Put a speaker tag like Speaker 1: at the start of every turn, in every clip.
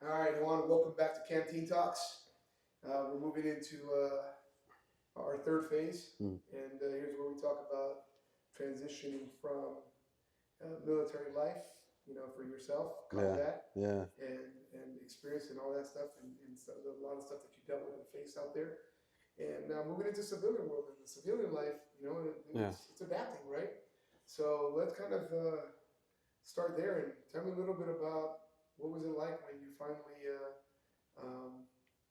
Speaker 1: All right, Juan, welcome back to Canteen Talks. We're moving into our third phase,
Speaker 2: Mm.
Speaker 1: and here's where we talk about transitioning from military life, for yourself,
Speaker 2: Yeah,
Speaker 1: combat,
Speaker 2: yeah,
Speaker 1: and experience and all that stuff, and so, a lot of stuff that you dealt with and faced out there. And moving into civilian world and the civilian life,
Speaker 2: yeah.
Speaker 1: it's adapting, right? So let's kind of start there and tell me a little bit about what was it like when you finally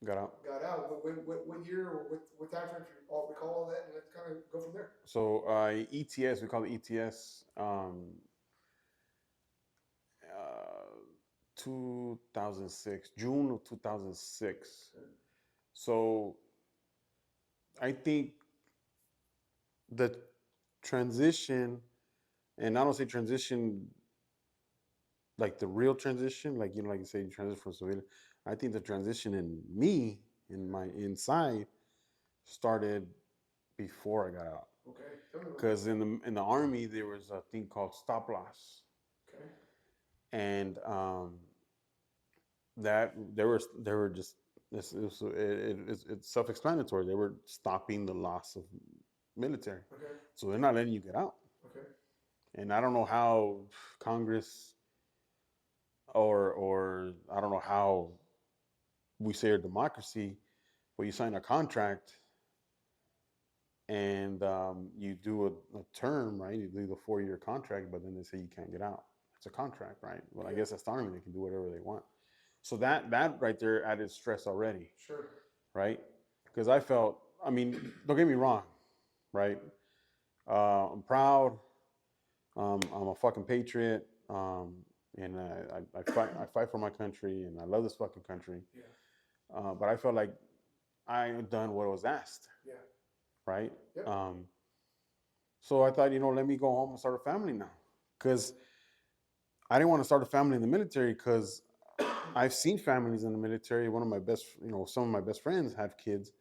Speaker 2: Got out.
Speaker 1: got out? What year or what time frame? If you all recall all that, and let's kind of go from there.
Speaker 2: So ETS, we call it ETS, 2006, June of 2006.
Speaker 1: Okay.
Speaker 2: So I think the transition, and I don't say transition like the real transition, like like you say, you transition from civilian. I think the transition in me, in my inside, started before I got out.
Speaker 1: Okay. Tell me about that.
Speaker 2: Because in the army there was a thing called stop loss,
Speaker 1: Okay.
Speaker 2: and that they were just it's self-explanatory. They were stopping the loss of military,
Speaker 1: Okay.
Speaker 2: so they're not letting you get out.
Speaker 1: Okay.
Speaker 2: And I don't know how Congress or I don't know how we say a democracy, but you sign a contract and you do a term, right? You do the 4-year contract, but then they say you can't get out. It's a contract, right? Well, I
Speaker 1: Yeah.
Speaker 2: guess that's the army; they can do whatever they want. So that right there added stress already,
Speaker 1: Sure.
Speaker 2: right? Because I felt, I mean, don't get me wrong, right? I'm proud. I'm a fucking patriot, and I fight for my country, and I love this fucking country.
Speaker 1: Yeah.
Speaker 2: But I felt like I had done what was asked,
Speaker 1: Yeah.
Speaker 2: right?
Speaker 1: Yep.
Speaker 2: So I thought, let me go home and start a family now, because I didn't want to start a family in the military because I've seen families in the military. One of my best, some of my best friends have kids,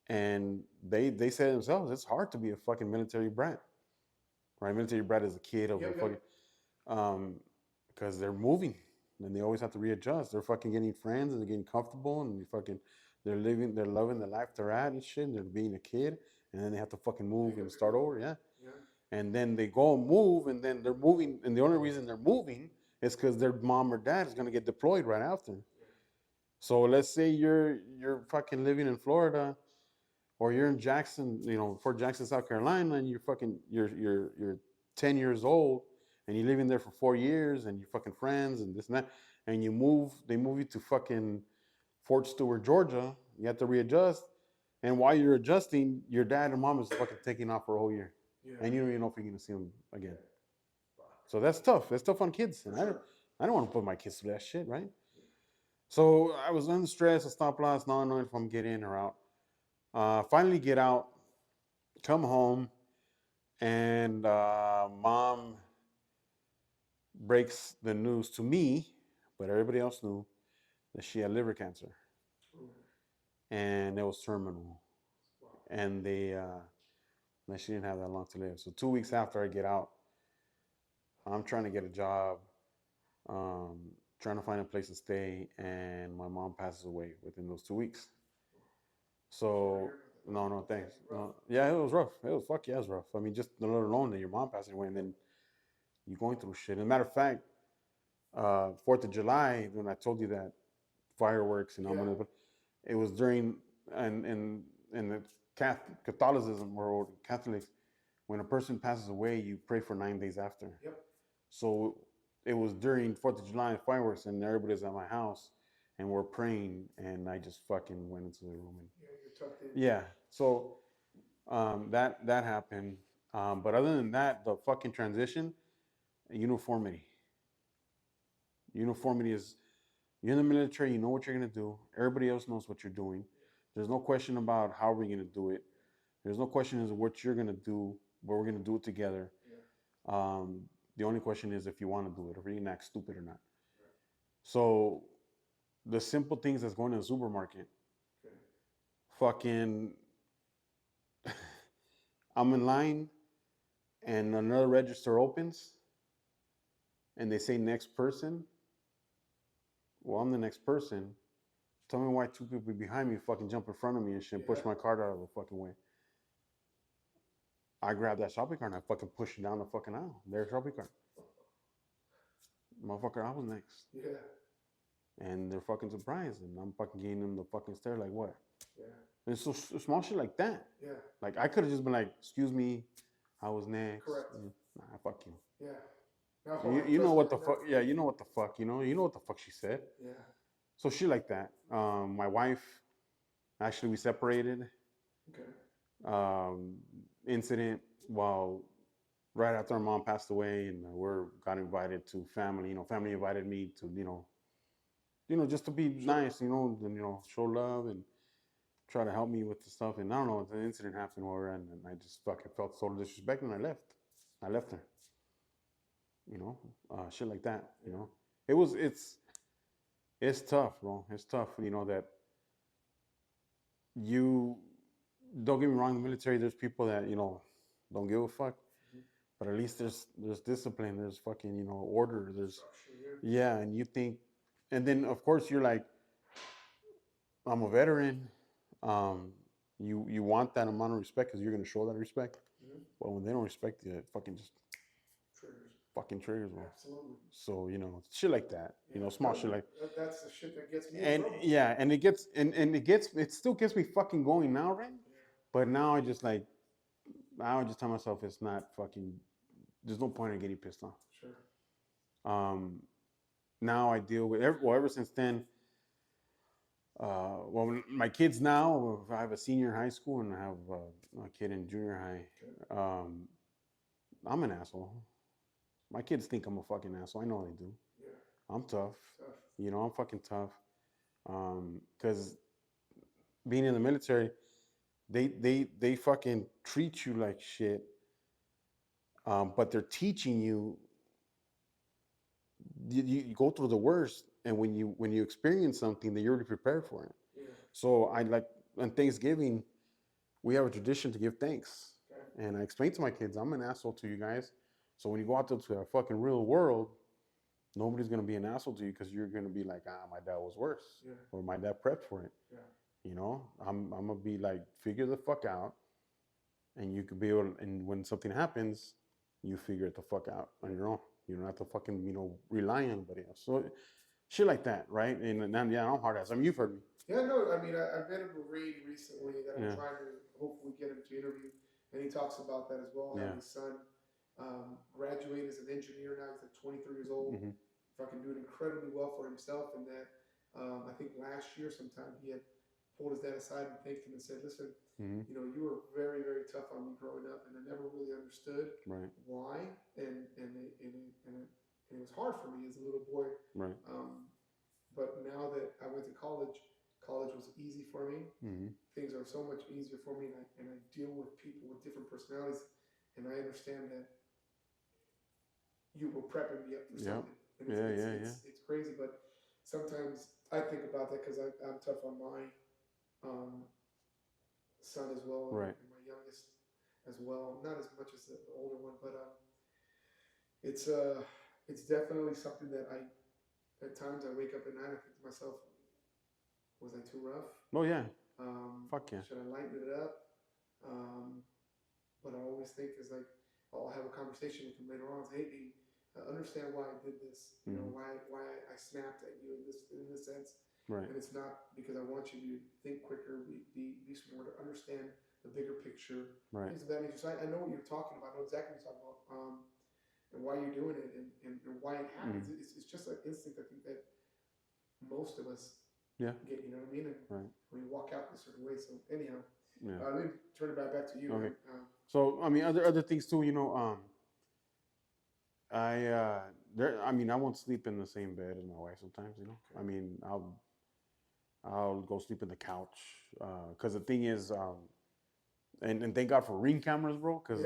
Speaker 2: and they say themselves, it's hard to be a fucking military brat, right? Military brat is a kid of a
Speaker 1: Yep.
Speaker 2: fucking,
Speaker 1: Yep.
Speaker 2: um, because they're moving and they always have to readjust. They're fucking getting friends and they're getting comfortable and they're loving the life they're at and shit. And they're being a kid, and then they have to fucking move
Speaker 1: Pick
Speaker 2: and
Speaker 1: up your
Speaker 2: start
Speaker 1: load.
Speaker 2: over, yeah.
Speaker 1: Yeah.
Speaker 2: And then they go and move, and then they're moving, and the only reason they're moving is because their mom or dad is gonna get deployed right after.
Speaker 1: Yeah.
Speaker 2: So let's say you're fucking living in Florida, or you're in Jackson, Fort Jackson, South Carolina, and you're 10 years old, and you're living there for 4 years, and you're fucking friends and this and that, and they move you to fucking Fort Stewart, Georgia. You have to readjust, and while you're adjusting, your dad and mom is fucking taking off for a whole year,
Speaker 1: Yeah.
Speaker 2: and you don't even know if you're gonna see them again.
Speaker 1: Yeah. Fuck.
Speaker 2: So that's tough. That's tough on kids,
Speaker 1: For
Speaker 2: and
Speaker 1: sure.
Speaker 2: I don't want to put my kids through that shit, right? So I was under stress, a stop loss, not knowing if I'm gonna get in or out. Finally get out, come home, and mom breaks the news to me, but everybody else knew that she had liver cancer,
Speaker 1: Ooh.
Speaker 2: and it was terminal,
Speaker 1: Wow.
Speaker 2: and that she didn't have that long to live. So 2 weeks after I get out, I'm trying to get a job, um, trying to find a place to stay, and my mom passes away within those 2 weeks.
Speaker 1: Sorry to
Speaker 2: So
Speaker 1: hear about that.
Speaker 2: no,
Speaker 1: Wow.
Speaker 2: no,
Speaker 1: That's
Speaker 2: thanks.
Speaker 1: gotta be rough.
Speaker 2: No, yeah, it was rough. It was fuck yeah, it was rough. I mean, just let alone that your mom passing away, and then you going through shit. As a matter of fact, 4th of July, when I told you that fireworks and I'm
Speaker 1: Yeah.
Speaker 2: gonna, it was during and in the Catholicism or Catholics, when a person passes away, you pray for 9 days after.
Speaker 1: Yep.
Speaker 2: So it was during 4th of July and fireworks, and everybody's at my house, and we're praying, and I just fucking went into the room and
Speaker 1: Yeah. You're tucked in.
Speaker 2: yeah. So that happened. But other than that, the fucking transition, uniformity. Uniformity is you're in the military, you know what you're gonna do. Everybody else knows what you're doing. There's no question about how we're gonna do it. There's no question as to what you're gonna do, but we're gonna do it together.
Speaker 1: Yeah.
Speaker 2: Um, the only question is if you want to do it, or if you're gonna act stupid or not.
Speaker 1: Right.
Speaker 2: So the simple things that's going to the supermarket,
Speaker 1: Okay.
Speaker 2: fucking, I'm in line and another register opens and they say next person. well, I'm the next person. Tell me why two people behind me fucking jump in front of me and shit, push my cart out of the fucking way. I grabbed that shopping cart and I fucking pushed it down the fucking aisle. Their shopping cart. Motherfucker, I was next.
Speaker 1: Yeah.
Speaker 2: And they're fucking surprised. And I'm fucking getting them the fucking stare like, what?
Speaker 1: Yeah.
Speaker 2: And it's so small shit like that.
Speaker 1: Yeah.
Speaker 2: Like, I could have just been like, excuse me, I was next.
Speaker 1: Correct.
Speaker 2: Nah, fuck you.
Speaker 1: Yeah. No,
Speaker 2: You know what the fuck? Yeah, you know what the fuck. You know what the fuck she said.
Speaker 1: Yeah.
Speaker 2: So shit like that. My wife, actually, we separated.
Speaker 1: Okay.
Speaker 2: Incident while right after our mom passed away, and got invited to family. You know, family invited me to just to be nice. And show love and try to help me with the stuff. And I don't know, the incident happened where, and I just fucking felt total disrespect, and I left. I left her. Shit like that. It's tough, bro. It's tough. That you don't get me wrong. In the military, there's people that don't give a fuck, but at least there's discipline. There's fucking order. There's yeah, and you think, and then of course you're like, I'm a veteran. You want that amount of respect because you're gonna show that respect. But when they don't respect you, it fucking just fucking triggers, bro.
Speaker 1: Absolutely.
Speaker 2: So shit like that. Small shit like.
Speaker 1: That's the shit that gets me.
Speaker 2: And yeah, and it still gets me fucking going now, right? Yeah. But now I just tell myself it's not fucking. There's no point in getting pissed off.
Speaker 1: Sure.
Speaker 2: Now I deal with ever since then. My kids now, I have a senior in high school and I have a kid in junior high. Okay. I'm an asshole. My kids think I'm a fucking asshole. I know they do. Yeah. I'm tough. I'm fucking tough. Because being in the military, they fucking treat you like shit. But they're teaching you. You go through the worst, and when you experience something, that you're already prepared for it. Yeah. So on Thanksgiving, we have a tradition to give thanks. Okay. And I explain to my kids, I'm an asshole to you guys. So when you go out to the fucking real world, nobody's gonna be an asshole to you because you're gonna be like, my dad was worse, yeah, or my dad prepped for it. Yeah. I'm gonna be like, figure the fuck out, and you could be able. And when something happens, you figure it the fuck out on your own. You don't have to fucking rely on anybody else. So shit like that, right? And then I'm hard ass. I mean, you've heard me.
Speaker 1: Yeah, no, I mean, I met a Marine recently that I'm trying to hopefully get him to interview, and he talks about that as well. How his son graduated as an engineer now. He's like 23 years old, fucking doing incredibly well for himself. And that I think last year sometime he had pulled his dad aside and thanked him and said, "Listen, you were very, very tough on me growing up, and I never really understood why, and it was hard for me as a little boy. Right. But now that I went to college was easy for me. Things are so much easier for me, and I deal with people with different personalities, and I understand that you were prepping me up for something. And it's crazy, but sometimes I think about that because I'm tough on my son as well, and my youngest as well. Not as much as the older one, but it's definitely something that at times I wake up at night and I think to myself, was I too rough?
Speaker 2: Oh yeah. Fuck yeah.
Speaker 1: Should I lighten it up? But I always think is like, I'll have a conversation with him later on. Say, hey, understand why I did this. You know, why I snapped at you in this sense. Right. And it's not because I want you to think quicker, be smarter, understand the bigger picture. Right. Things of that nature. So I know what you're talking about. I know exactly what you're talking about. And why you're doing it and why it happens. It's just an instinct, I think, that most of us get, you know what I mean? And we walk out in a certain way. So anyhow, let me turn it back to you.
Speaker 2: Okay. So I mean, other things too. I won't sleep in the same bed as my wife sometimes. Okay. I mean, I'll go sleep in the couch because the thing is, and thank God for Ring cameras, bro. Because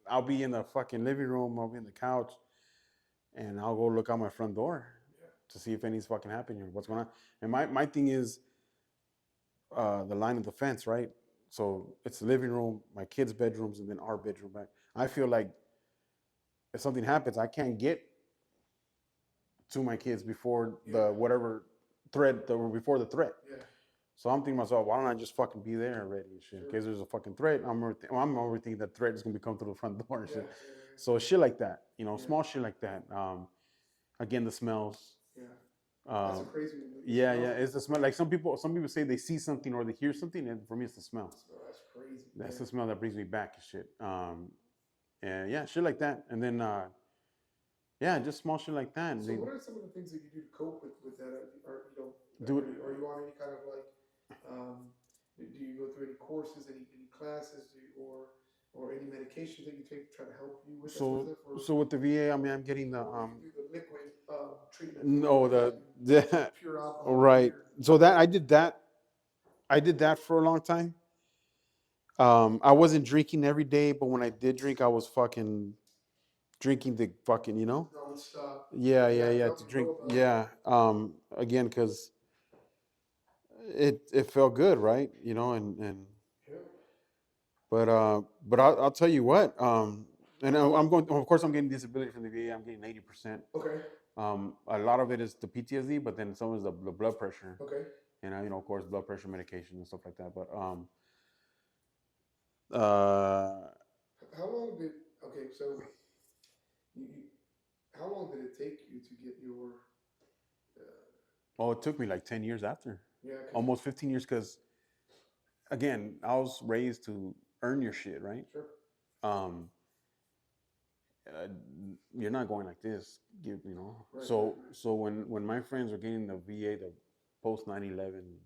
Speaker 2: I'll be in the fucking living room, I'll be in the couch, and I'll go look out my front door to see if anything's fucking happening or what's going on. And my thing is the line of defense, right? So it's the living room, my kids' bedrooms, and then our bedroom. I feel like if something happens, I can't get to my kids before the whatever threat, before the threat.
Speaker 1: Yeah.
Speaker 2: So I'm thinking to myself, why don't I just fucking be there already and shit? In case there's a fucking threat, I'm overthinking that threat is gonna be coming through the front door and shit. So shit like that, small shit like that. Again, the smells.
Speaker 1: Yeah. That's a crazy one.
Speaker 2: Yeah, it's the smell. Like some people say they see something or they hear something, and for me, it's the smell.
Speaker 1: Oh, that's crazy.
Speaker 2: That's the smell that brings me back and shit. And yeah, shit like that. And then yeah, just small shit like that.
Speaker 1: So what are some of the things that you do to cope with that? Are you on any kind of like, do you go through any courses, any classes, or any medications that you take to try to help you with that sort of stuff?
Speaker 2: So with the VA, I mean, I'm getting the
Speaker 1: you do the liquid treatment.
Speaker 2: No, the
Speaker 1: pure alcohol.
Speaker 2: Right. So I did that for a long time. I wasn't drinking every day, but when I did drink, I was fucking drinking the fucking,
Speaker 1: Non-stop.
Speaker 2: Yeah, to drink. Yeah. Again, because it felt good, right? And
Speaker 1: Yeah.
Speaker 2: but I'll tell you what. And I'm going. Of course, I'm getting disability from the VA. I'm getting 80%.
Speaker 1: Okay.
Speaker 2: A lot of it is the PTSD, but then some is the blood pressure.
Speaker 1: Okay.
Speaker 2: And of course, blood pressure medication and stuff like that. But
Speaker 1: how long did so how long did it take you to get your?
Speaker 2: It took me like 10 years after.
Speaker 1: Yeah.
Speaker 2: Almost 15 years, because again, I was raised to earn your shit, right?
Speaker 1: Sure.
Speaker 2: You're not going like this,
Speaker 1: Right,
Speaker 2: so when my friends were getting the VA, the post 9/11,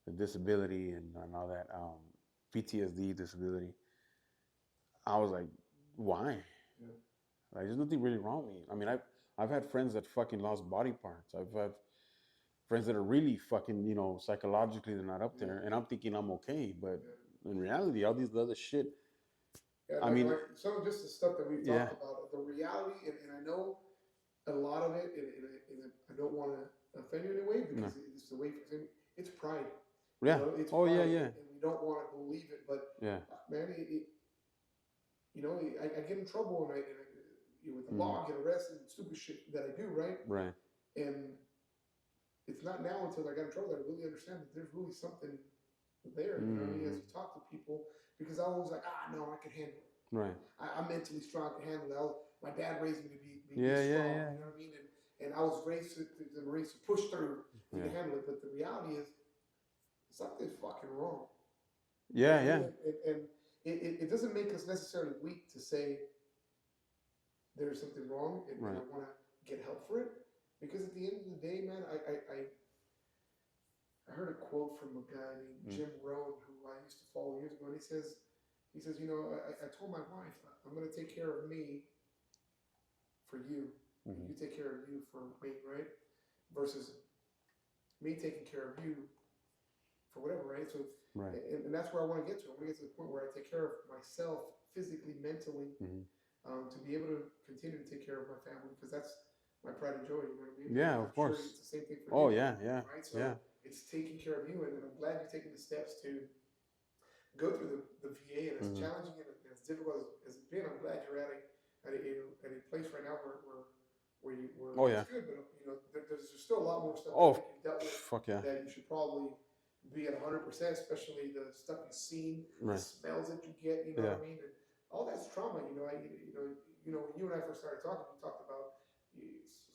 Speaker 2: the disability and all that, PTSD disability, I was like, why?
Speaker 1: Yeah.
Speaker 2: Like, there's nothing really wrong with me. I mean, I've had friends that fucking lost body parts. I've had friends that are really fucking, psychologically they're not up there, and I'm thinking I'm okay, but in reality, all these other shit.
Speaker 1: Yeah,
Speaker 2: I mean,
Speaker 1: like some of just the stuff that we've talked about, the reality, and I know a lot of it, and I don't want to offend you in any way because it's the way for him. It's pride.
Speaker 2: Yeah.
Speaker 1: It's
Speaker 2: pride,
Speaker 1: yeah.
Speaker 2: And
Speaker 1: we don't want to believe it, but
Speaker 2: yeah,
Speaker 1: man, I get in trouble and with the law, I get arrested and stupid shit that I do, right?
Speaker 2: Right.
Speaker 1: And it's not now until I got in trouble that I really understand that there's really something there. You know what I mean? As you talk to people, because I was like, no, I can handle it.
Speaker 2: Right.
Speaker 1: I'm mentally strong to handle it. My dad raised me to be strong.
Speaker 2: Yeah.
Speaker 1: You know what I mean? And I was raised to push through and to handle it. But the reality is, something's fucking wrong.
Speaker 2: Yeah,
Speaker 1: And it doesn't make us necessarily weak to say there's something wrong and I want to get help for it. Because at the end of the day, man, I heard a quote from a guy named Jim Rohn, who I used to follow years ago, and he says, I told my wife, I'm going to take care of me for you. You take care of you for me, right? Versus me taking care of you for whatever, right? So, and that's where I want to get to. I want to get to the point where I take care of myself physically, mentally, to be able to continue to take care of my family, because that's my pride and joy. You know what I mean?
Speaker 2: Yeah, of course.
Speaker 1: Sure it's the same thing for you.
Speaker 2: Oh yeah.
Speaker 1: Right. So it's taking care of you, and I'm glad you're taking the steps to go through the VA, and as challenging and as difficult as it's been, I'm glad you're at a place right now where it's good, but there's still a lot more stuff that you've dealt with that you should probably be at 100%, especially the stuff you've seen, the smells that you get, you know what I mean, and all that's trauma. When you and I first started talking, we talked about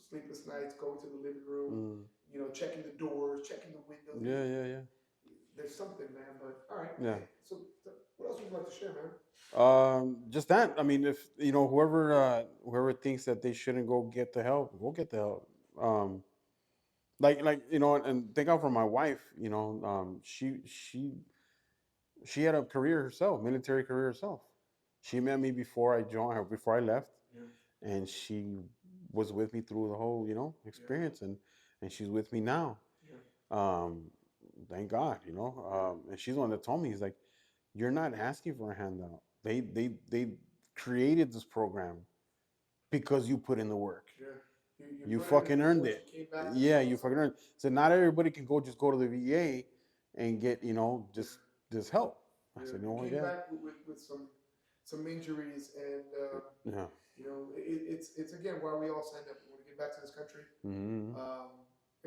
Speaker 1: sleepless nights, going to the living room, checking the doors, checking the windows.
Speaker 2: Yeah.
Speaker 1: There's something, man. But all right.
Speaker 2: Yeah.
Speaker 1: So what else would you like to share, man?
Speaker 2: Just that. I mean, if whoever thinks that they shouldn't go get the help, go get the help. And thank God for my wife. She had a career herself, military career herself. She met me before I joined her, before I left, and she was with me through the whole experience, and she's with me now. Thank God, and she's the one that told me, he's like, you're not asking for a handout. They created this program because you put in the work. You fucking earned it. Yeah, you fucking earned it. So not everybody can just go to the VA and get, just help. I said,
Speaker 1: you came back with some injuries, and
Speaker 2: yeah.
Speaker 1: it's again why we all signed up. We want to get back to this country.
Speaker 2: Mm-hmm.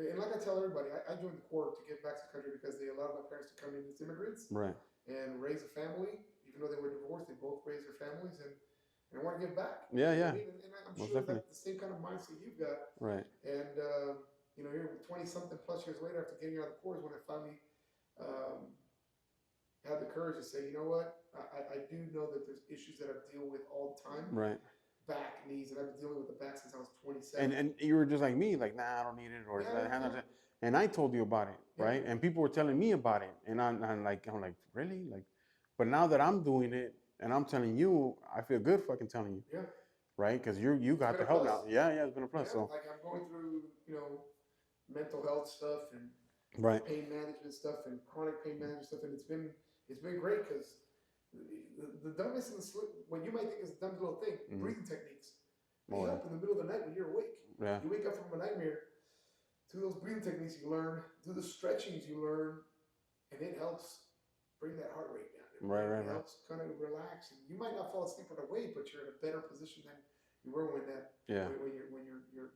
Speaker 1: And like I tell everybody, I joined the Corps to get back to the country because they allowed my parents to come in as immigrants
Speaker 2: Right.
Speaker 1: and raise a family. Even though they were divorced, they both raised their families, and I want to give back.
Speaker 2: Yeah, yeah.
Speaker 1: I mean? And I'm
Speaker 2: Most
Speaker 1: sure
Speaker 2: definitely.
Speaker 1: that's the same kind of mindset you've got.
Speaker 2: Right.
Speaker 1: And here 20-something plus years later, after getting out of the Corps, is when I finally had the courage to say, you know what, I do know that there's issues that I deal with all the time.
Speaker 2: Right.
Speaker 1: Back, knees, and I've been dealing with the back since I was 27.
Speaker 2: And you were just like me, like, nah, I don't need it, or
Speaker 1: Yeah.
Speaker 2: and I told you about it, right?
Speaker 1: Yeah.
Speaker 2: And people were telling me about it, and I'm like, really, like, but now that I'm doing it and I'm telling you, I feel good fucking telling you,
Speaker 1: Yeah.
Speaker 2: right? Because you got the help now. Yeah, yeah, it's been a plus.
Speaker 1: Yeah,
Speaker 2: So
Speaker 1: like I'm going through, mental health stuff and
Speaker 2: right.
Speaker 1: pain management stuff and chronic pain management stuff, and it's been great because the dumbest and the what you might think is a dumb little thing, breathing techniques. They help in the middle of the night when you're awake.
Speaker 2: Yeah.
Speaker 1: You wake up from a nightmare, do those breathing techniques you learn, do the stretchings you learn, and it helps bring that heart rate down. It helps kind of relax, and you might not fall asleep right away, but you're in a better position than you were when when your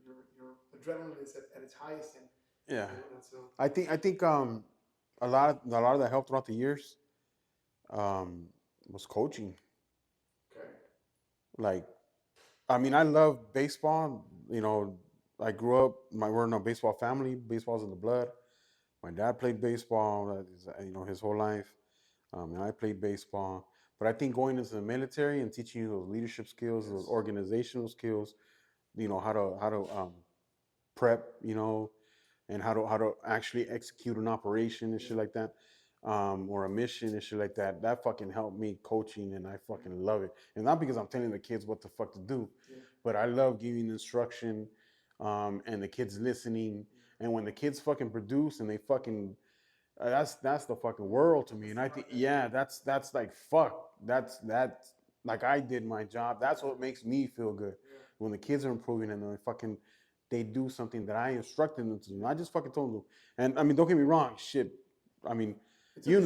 Speaker 1: adrenaline is at its highest. And
Speaker 2: yeah,
Speaker 1: so
Speaker 2: I think a lot of that help throughout the years was coaching.
Speaker 1: Okay.
Speaker 2: Like, I mean, I love baseball. I grew up. We're in a baseball family. Baseball's in the blood. My dad played baseball. His whole life. And I played baseball. But I think going into the military and teaching you those leadership skills, those organizational skills, how to prep, and how to actually execute an operation and shit like that, or a mission and shit like that. That fucking helped me coaching, and I fucking love it. And not because I'm telling the kids what the fuck to do, but I love giving instruction, and the kids listening. And when the kids fucking produce and they fucking that's the fucking world to me. And I think, yeah, that's like, fuck, that's like, I did my job. That's what makes me feel good when the kids are improving and they do something that I instructed them to do. I just fucking told them. And I mean, don't get me wrong, shit. I mean,
Speaker 1: it's good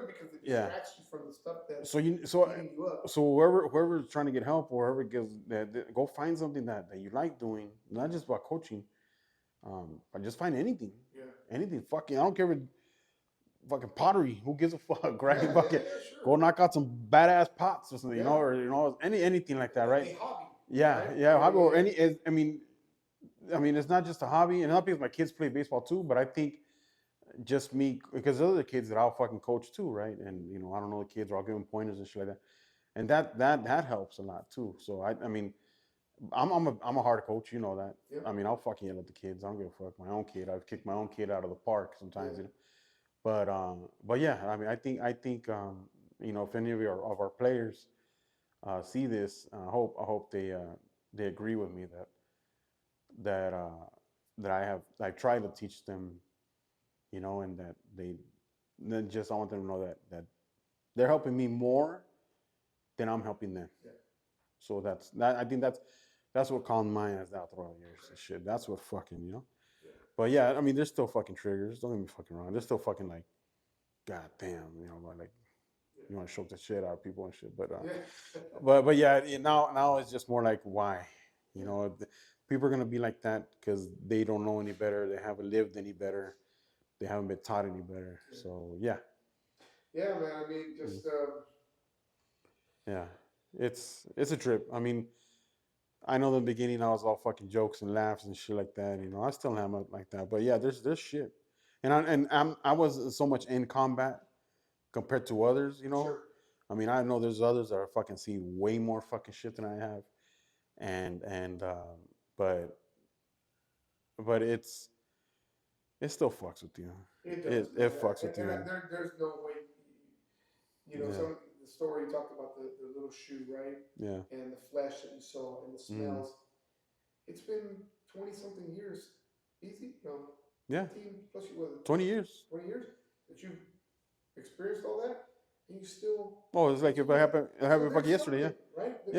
Speaker 1: because it distracts you from the stuff that's eating you up.
Speaker 2: So whoever's trying to get help, or whoever gives that, go find something that you like doing, not just about coaching. But just find anything.
Speaker 1: Yeah.
Speaker 2: Anything. Fucking, I don't care if fucking pottery. Who gives a fuck? Grab your bucket. Sure. Go knock out some badass pots or something, or anything like that, right?
Speaker 1: A hobby.
Speaker 2: Yeah, right? Yeah, hobby or any. I mean, it's not just a hobby, and not because my kids play baseball too, but I think just me, because those are the kids that I'll fucking coach too, right? And I don't know the kids, or I'll give them pointers and shit like that, and that helps a lot too. So I mean, I'm a hard coach, you know that. Yep. I mean, I'll fucking yell at the kids. I don't give a fuck. My own kid, I've kicked my own kid out of the park sometimes, But yeah, I mean, I think if any of our players see this, I hope they agree with me that I've tried to teach them, and that then just, I want them to know that they're helping me more than I'm helping them. Yeah. So I think that's what calmed my ass down throughout the years and shit. That's what fucking, Yeah. But yeah, I mean, there's still fucking triggers. Don't get me fucking wrong. There's still fucking, like, god damn, like, you want to choke the shit out of people and shit. But yeah, now it's just more like, why? People are gonna be like that because they don't know any better. They haven't lived any better. They haven't been taught any better. Yeah. So yeah.
Speaker 1: Yeah, man. I mean, just.
Speaker 2: Yeah, it's a trip. I mean, I know in the beginning I was all fucking jokes and laughs and shit like that. I still am like that. But yeah, there's shit, and I was so much in combat compared to others.
Speaker 1: Sure.
Speaker 2: I mean, I know there's others that are fucking see way more fucking shit than I have, but it still fucks with you.
Speaker 1: It does.
Speaker 2: It fucks with you.
Speaker 1: There's no way. Some of the story you talked about the little shoe, right?
Speaker 2: Yeah.
Speaker 1: And the flesh that you saw and the smells. It's been 20-something years. Easy? No.
Speaker 2: Yeah.
Speaker 1: 20
Speaker 2: years.
Speaker 1: 20 years that you've experienced all that, and you still.
Speaker 2: Oh, it's like if it happened fucking yesterday, yeah.
Speaker 1: Right?
Speaker 2: Yeah.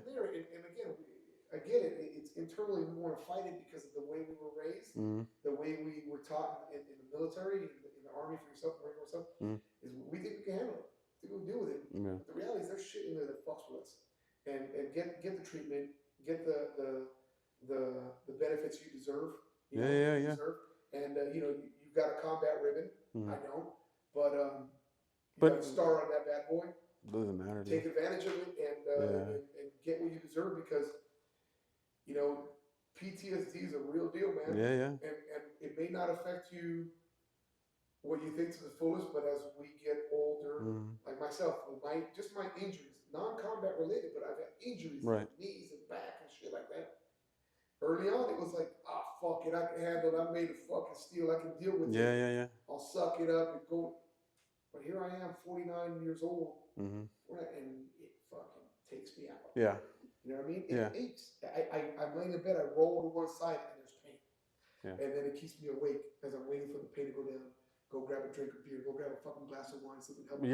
Speaker 1: There. And again, I get it. It's internally we want to fight it because of the way we were raised, the way we were taught in the military, in the army for yourself, is we think we can handle it. We think we can deal with it. Yeah. But the reality is there's shit in there that fucks with us, and get the treatment, get the benefits you deserve. You know, you deserve. And you've got a combat ribbon. I don't, but you got a star on that bad boy.
Speaker 2: Doesn't matter.
Speaker 1: Take advantage of it and get what you deserve, because PTSD is a real deal, man. And it may not affect you what you think to the fullest, but as we get older, like myself, with my injuries, non-combat related, but I've had injuries, like knees and back and shit like that. Early on, it was like, fuck it, I can handle it. I'm made of fucking steel. I can deal with it. I'll suck it up and go. But here I am, 49 years old, and it fucking takes me out.
Speaker 2: Yeah.
Speaker 1: You know what I mean? It aches. I'm laying in bed, I roll to one side, and there's pain. And then it keeps me awake as I'm waiting for the pain to go down. Go grab a drink of beer. Go grab a fucking glass of wine. Something help me.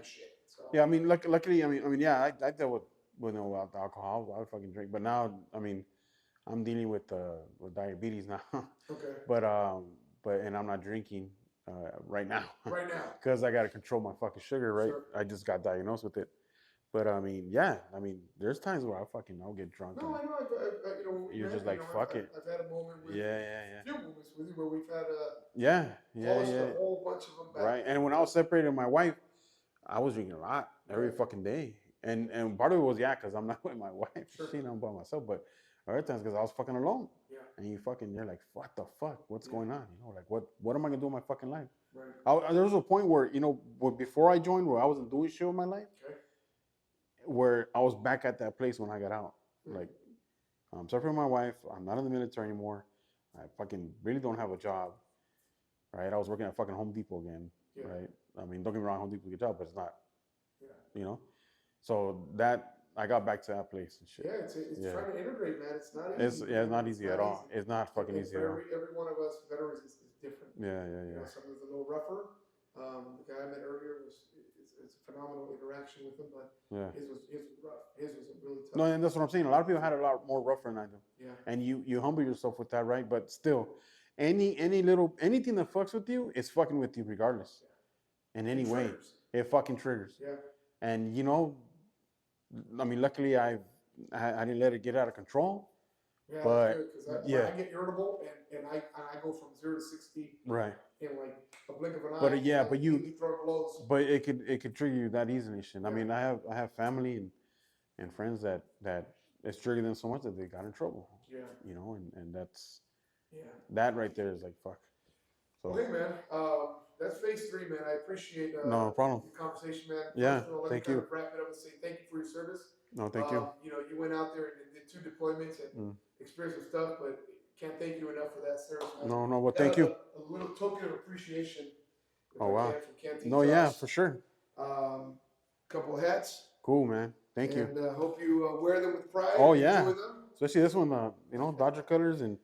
Speaker 1: Shit. So.
Speaker 2: Yeah, I mean, luckily, I mean, yeah, I dealt with alcohol. I would fucking drink, but now, I mean, I'm dealing with diabetes now.
Speaker 1: Okay.
Speaker 2: But and I'm not drinking right now.
Speaker 1: Right now.
Speaker 2: Because I got to control my fucking sugar, right?
Speaker 1: Sure.
Speaker 2: I just got diagnosed with it. But I mean, there's times where I'll get drunk.
Speaker 1: No, I know.
Speaker 2: You're just like, fuck it.
Speaker 1: I've had a moment with
Speaker 2: a
Speaker 1: few moments with you where we've had
Speaker 2: a
Speaker 1: whole bunch of them back.
Speaker 2: Right. And when I was separated from my wife, I was drinking a lot every fucking day. And part of it was because I'm not with my wife.
Speaker 1: Sure.
Speaker 2: I'm by myself. But other times because I was fucking alone.
Speaker 1: Yeah.
Speaker 2: And you're like, what the fuck? What's going on? Like what am I gonna do with my fucking life?
Speaker 1: Right.
Speaker 2: There was a point where before I joined, where I wasn't doing shit with my life.
Speaker 1: Okay.
Speaker 2: Where I was back at that place when I got out. Like, I'm separated from my wife. I'm not in the military anymore. I fucking really don't have a job. Right? I was working at fucking Home Depot again. Yeah. Right? I mean, don't get me wrong, Home Depot's a good job, but it's not. Yeah. So that I got back to that place and shit.
Speaker 1: Yeah, it's trying to integrate, man. It's not easy.
Speaker 2: It's not easy at all. It's not fucking easy at all.
Speaker 1: Every one of us veterans is different.
Speaker 2: Yeah.
Speaker 1: Some of it's a little rougher. The guy I met earlier it's a phenomenal interaction with him, but his was rough. His was a really tough.
Speaker 2: No, and that's what I'm saying. A lot of people had a lot more rougher than I do.
Speaker 1: Yeah.
Speaker 2: And you humble yourself with that, right? But still, anything that fucks with you is fucking with you regardless. Yeah. In any way, it fucking triggers.
Speaker 1: Yeah.
Speaker 2: And I mean, luckily I didn't let it get out of control.
Speaker 1: Yeah,
Speaker 2: but
Speaker 1: when I get irritable and I go from 0 to 60.
Speaker 2: Right.
Speaker 1: In like a blink of an eye.
Speaker 2: But it could trigger you that easily. Shit. I mean, I have family and friends that it's triggered them so much that they got in trouble.
Speaker 1: Yeah.
Speaker 2: And that's that right there is like fuck. So
Speaker 1: okay, man. That's phase 3, man. I appreciate
Speaker 2: no problem.
Speaker 1: The conversation, man.
Speaker 2: Yeah.
Speaker 1: First of all,
Speaker 2: thank you.
Speaker 1: Wrap it up and say thank you for your service.
Speaker 2: No, thank you.
Speaker 1: You went out there and did 2 deployments and experienced some stuff, but can't thank you enough for that service, man.
Speaker 2: No, well, thank you.
Speaker 1: A little token of appreciation.
Speaker 2: Oh, wow. No, yeah, for sure.
Speaker 1: Couple hats.
Speaker 2: Cool, man. Thank you.
Speaker 1: And hope you wear them with pride.
Speaker 2: Oh, yeah.
Speaker 1: Enjoy them.
Speaker 2: Especially this one, Dodger colors, and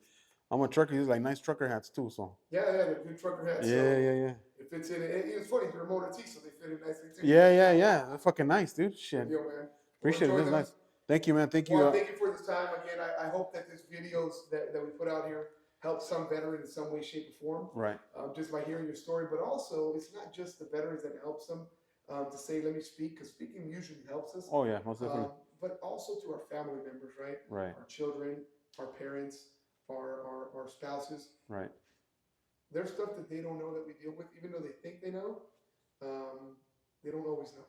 Speaker 2: I'm a trucker. These like nice trucker hats too. So.
Speaker 1: Yeah, they're good trucker hats.
Speaker 2: Yeah.
Speaker 1: It fits in. It's funny, they're motor T, so they fit in nicely too.
Speaker 2: Yeah. They're fucking nice, dude. Shit.
Speaker 1: Good deal, man.
Speaker 2: Appreciate it. That's nice. Thank you, man. Thank you.
Speaker 1: Well, thank you for this time. Again, I hope that this videos that we put out here help some veteran in some way, shape, or form.
Speaker 2: Right.
Speaker 1: Just by hearing your story, but also it's not just the veterans that helps them to say, let me speak, because speaking usually helps us.
Speaker 2: Oh, yeah, most definitely.
Speaker 1: But also to our family members, right?
Speaker 2: Right.
Speaker 1: Our children, our parents, our spouses.
Speaker 2: Right.
Speaker 1: There's stuff that they don't know that we deal with, even though they think they know. They don't always know.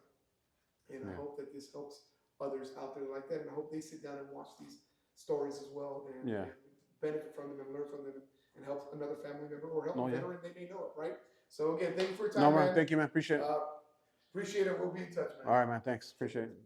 Speaker 1: And I hope that this helps others out there like that, and I hope they sit down and watch these stories as well and benefit from them and learn from them and help another family member or help a veteran they may know it, right? So again, thank you for your time, man.
Speaker 2: Thank you, man. Appreciate it.
Speaker 1: Appreciate it. We'll be in touch, man.
Speaker 2: All right, man. Thanks. Appreciate it.